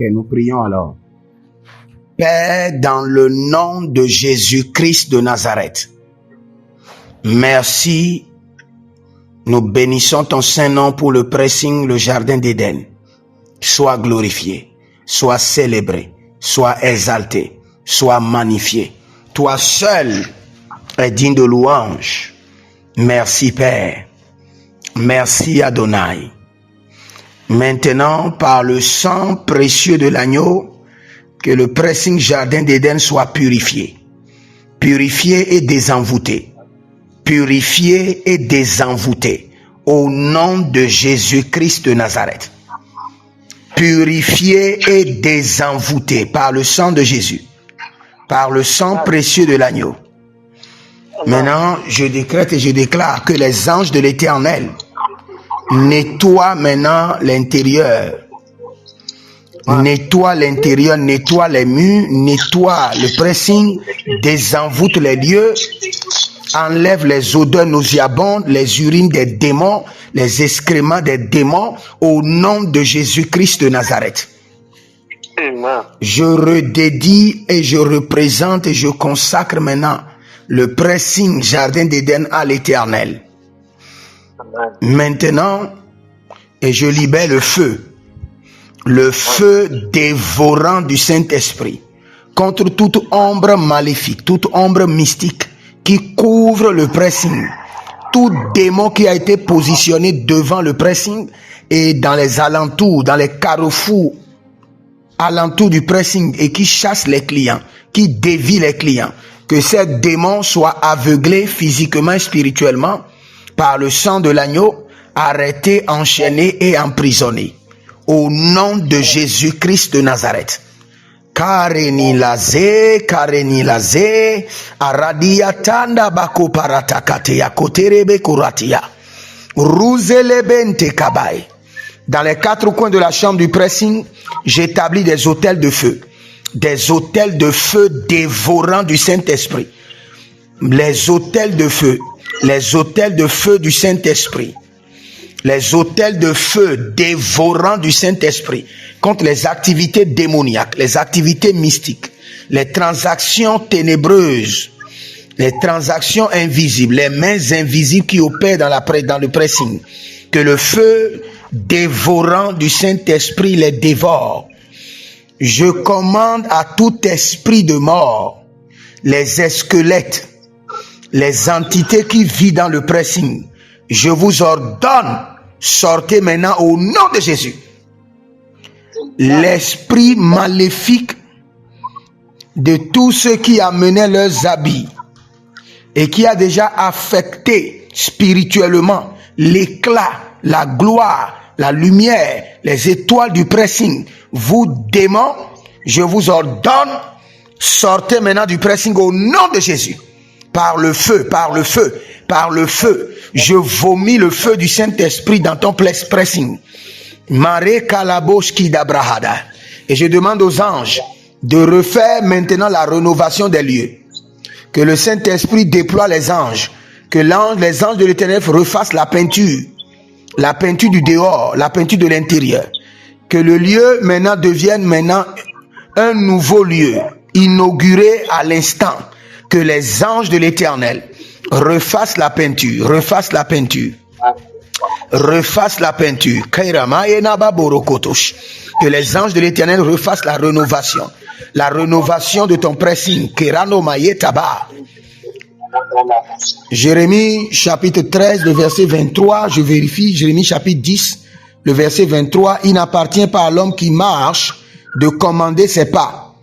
Et nous prions alors. Père, dans le nom de Jésus-Christ de Nazareth, merci. Nous bénissons ton Saint-Nom pour le pressing, le jardin d'Éden. Sois glorifié, sois célébré, sois exalté, sois magnifié. Toi seul es digne de louange. Merci Père. Merci Adonai. Maintenant, par le sang précieux de l'agneau, que le pressing jardin d'Éden soit purifié. Purifié et désenvoûté. Purifié et désenvoûté. Au nom de Jésus-Christ de Nazareth. Purifié et désenvoûté par le sang de Jésus. Par le sang précieux de l'agneau. Maintenant, je décrète et je déclare que les anges de l'Éternel nettoient maintenant l'intérieur. Nettoie l'intérieur, nettoie les murs, nettoie le pressing, désenvoûte les lieux, enlève les odeurs nauséabondes, les urines des démons, les excréments des démons, au nom de Jésus-Christ de Nazareth. Amen. Je redédie et je représente et je consacre maintenant le pressing jardin d'Éden à l'Éternel. Maintenant, et je libère le feu dévorant du Saint-Esprit contre toute ombre maléfique, toute ombre mystique qui couvre le pressing, tout démon qui a été positionné devant le pressing et dans les alentours, dans les carrefours alentours du pressing et qui chasse les clients, qui dévie les clients, que ces démons soient aveuglés physiquement et spirituellement par le sang de l'agneau, arrêtés, enchaînés et emprisonnés. Au nom de Jésus-Christ de Nazareth. Kareni laze, aradia tanda bako paratakatea, koterebe kuratia, ruzelebente kabai. Dans les quatre coins de la chambre du pressing, j'établis des autels de feu. Des autels de feu dévorants du Saint-Esprit. Les autels de feu du Saint-Esprit. Les autels de feu dévorants du Saint-Esprit contre les activités démoniaques, les activités mystiques, les transactions ténébreuses, les transactions invisibles, les mains invisibles qui opèrent dans le pressing. Que le feu dévorant du Saint-Esprit les dévore. Je commande à tout esprit de mort, les squelettes, les entités qui vivent dans le pressing. Je vous ordonne, sortez maintenant au nom de Jésus. L'esprit maléfique de tous ceux qui amenaient leurs habits et qui a déjà affecté spirituellement l'éclat, la gloire, la lumière, les étoiles du pressing. Vous démons, je vous ordonne, sortez maintenant du pressing au nom de Jésus. Par le feu, par le feu, par le feu. Je vomis le feu du Saint-Esprit dans ton pressing. Mare kalaboshki dabrahada. Et je demande aux anges de refaire maintenant la rénovation des lieux. Que le Saint-Esprit déploie les anges. Que les anges de l'Éternel refassent la peinture. La peinture du dehors, la peinture de l'intérieur. Que le lieu maintenant devienne un nouveau lieu, inauguré à l'instant. Que les anges de l'Éternel refassent la peinture, refassent la peinture. Refasse la peinture. Que les anges de l'Éternel refassent la rénovation de ton pressing. Jérémie chapitre 13, le verset 23, je vérifie. Jérémie chapitre 10, le verset 23. Il n'appartient pas à l'homme qui marche de commander ses pas.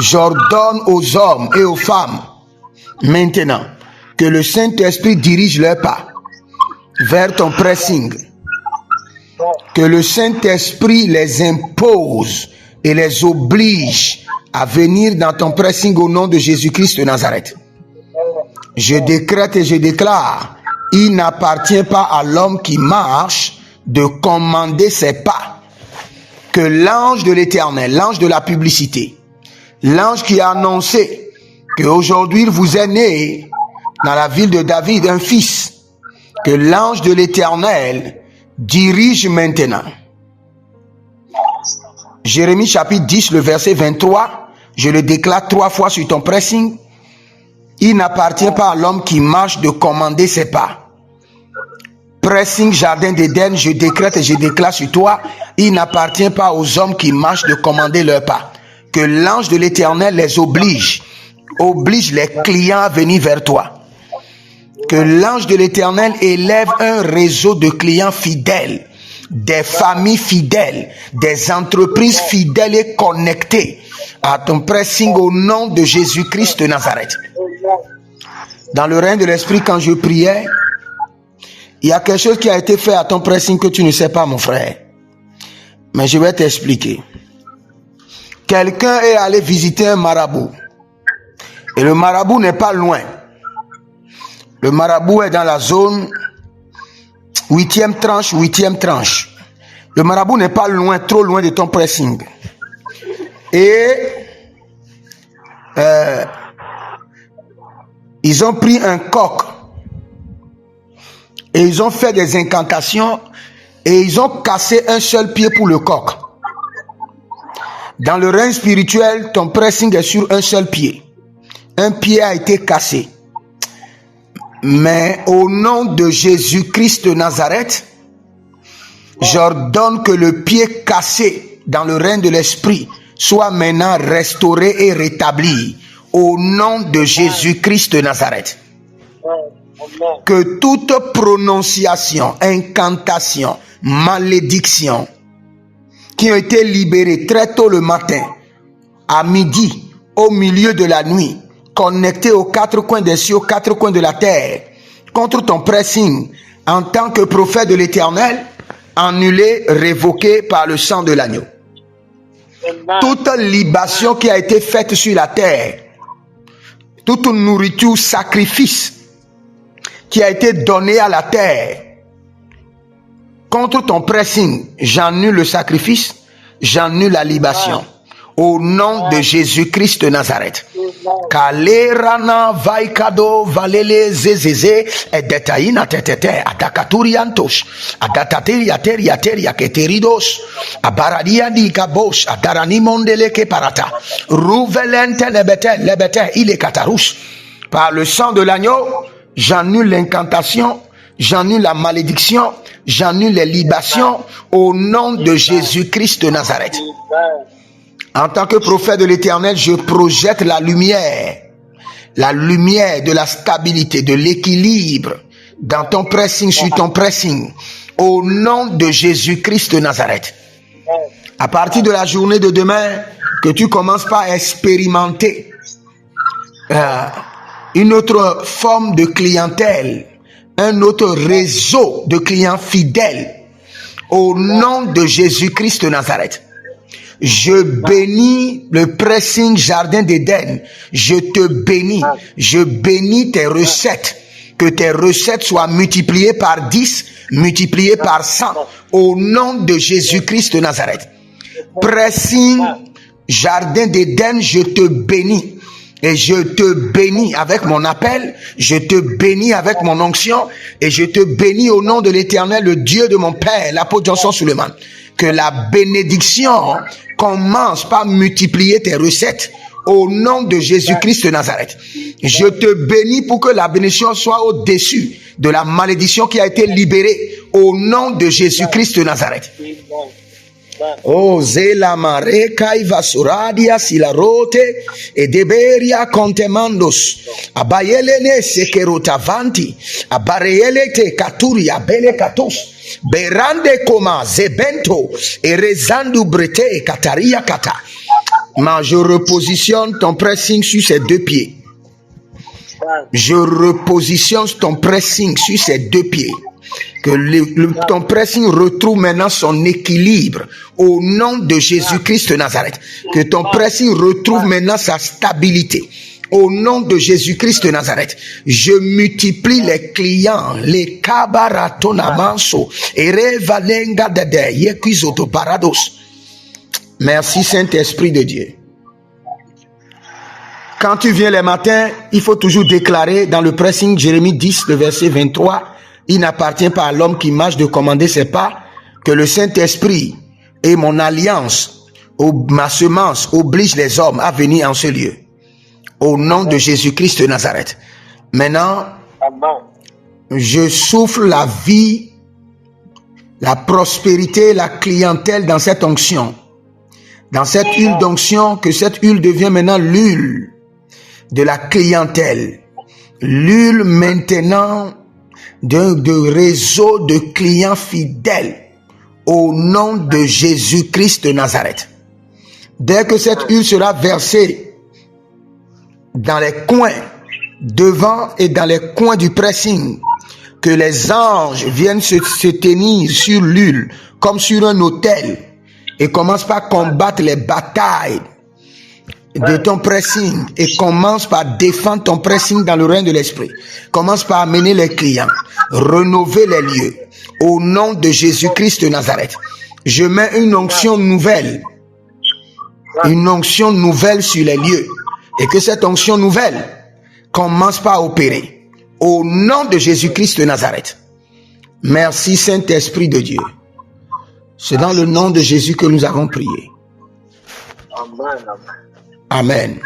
J'ordonne aux hommes et aux femmes maintenant que le Saint-Esprit dirige leurs pas vers ton pressing. Que le Saint-Esprit les impose et les oblige à venir dans ton pressing au nom de Jésus-Christ de Nazareth. Je décrète et je déclare, il n'appartient pas à l'homme qui marche de commander ses pas. Que l'ange de l'Éternel, l'ange de la publicité, l'ange qui a annoncé qu'aujourd'hui il vous est né dans la ville de David un fils, que l'ange de l'Éternel dirige maintenant Jérémie chapitre 10, le verset 23, je le déclare 3 fois sur ton pressing. Il n'appartient pas à l'homme qui marche de commander ses pas. Pressing Jardin d'Éden, je décrète et je déclare sur toi, il n'appartient pas aux hommes qui marchent de commander leurs pas. Que l'ange de l'Éternel les oblige les clients à venir vers toi. Que l'ange de l'Éternel élève un réseau de clients fidèles, des familles fidèles, des entreprises fidèles et connectées à ton pressing au nom de Jésus-Christ de Nazareth. Dans le règne de l'Esprit, quand je priais, il y a quelque chose qui a été fait à ton pressing que tu ne sais pas, mon frère. Mais je vais t'expliquer. Quelqu'un est allé visiter un marabout. Et le marabout n'est pas loin. Le marabout est dans la zone 8e tranche. Le marabout n'est pas loin, trop loin de ton pressing. Et ils ont pris un coq. Et ils ont fait des incantations. Et ils ont cassé un seul pied pour le coq. Dans le règne spirituel, ton pressing est sur un seul pied. Un pied a été cassé. Mais au nom de Jésus-Christ de Nazareth, j'ordonne que le pied cassé dans le règne de l'Esprit soit maintenant restauré et rétabli. Au nom de Jésus-Christ de Nazareth. Que toute prononciation, incantation, malédiction qui ont été libérées très tôt le matin, à midi, au milieu de la nuit, connectées aux 4 coins des cieux, aux 4 coins de la terre, contre ton pressing, en tant que prophète de l'Éternel, annulée, révoquée par le sang de l'agneau. Toute libation qui a été faite sur la terre, toute nourriture, sacrifice qui a été donné à la terre contre ton pressing, j'annule le sacrifice, j'annule la libation. Au nom de Jésus-Christ de Nazareth. Kalerana vaikado valele zezeze edetaina tetete atakaturiantos adatatiriateria keteridos abaradia di kabos adarani mondele ke parata ruvelente lebete ile katarus. Par le sang de l'agneau, j'annule l'incantation, j'annule la malédiction, j'annule les libations au nom de Jésus-Christ de Nazareth. En tant que prophète de l'Éternel, je projette la lumière de la stabilité, de l'équilibre dans ton pressing, sur ton pressing, au nom de Jésus-Christ de Nazareth. À partir de la journée de demain, que tu commences par expérimenter une autre forme de clientèle, un autre réseau de clients fidèles, au nom de Jésus-Christ de Nazareth. Je bénis le pressing Jardin d'Éden. Je te bénis. Je bénis tes recettes. Que tes recettes soient multipliées par 10, multipliées par 100. Au nom de Jésus-Christ de Nazareth. Pressing Jardin d'Éden, je te bénis. Et je te bénis avec mon appel, je te bénis avec mon onction, et je te bénis au nom de l'Éternel, le Dieu de mon Père, l'apôtre Johnson Suleiman. Que la bénédiction commence par multiplier tes recettes au nom de Jésus-Christ de Nazareth. Je te bénis pour que la bénédiction soit au-dessus de la malédiction qui a été libérée au nom de Jésus-Christ de Nazareth. Oh, zela mare kaiva suradia silarote e deberia contemandos abayele ne sekerutavanti abareyele te katuri abele katos berande koma zebento et rezandu brete kataria kata. Mais je repositionne ton pressing sur ses 2 pieds. Je repositionne ton pressing sur ses 2 pieds. Que ton pressing retrouve maintenant son équilibre au nom de Jésus-Christ de Nazareth. Que ton pressing retrouve maintenant sa stabilité au nom de Jésus-Christ de Nazareth. Je multiplie les clients, les kabaratonamanso et revalenga dede yekuizoto parados. Merci Saint-Esprit de Dieu. Quand tu viens les matins, il faut toujours déclarer dans le pressing Jérémie 10, le verset 23. Il n'appartient pas à l'homme qui marche de commander ses pas, que le Saint-Esprit et mon alliance ma semence oblige les hommes à venir en ce lieu. Au nom de Jésus-Christ de Nazareth. Maintenant, je souffle la vie, la prospérité, la clientèle dans cette onction. Dans cette huile d'onction, que cette huile devienne maintenant l'huile de la clientèle. L'huile maintenant de réseau de clients fidèles au nom de Jésus-Christ de Nazareth. Dès que cette huile sera versée dans les coins, devant et dans les coins du pressing, que les anges viennent se tenir sur l'huile comme sur un autel et commencent par combattre les batailles de ton pressing et commence par défendre ton pressing dans le règne de l'esprit. Commence par amener les clients, rénover les lieux. Au nom de Jésus-Christ de Nazareth, je mets une onction nouvelle sur les lieux et que cette onction nouvelle commence par opérer. Au nom de Jésus-Christ de Nazareth. Merci Saint-Esprit de Dieu. C'est dans le nom de Jésus que nous avons prié. Amen.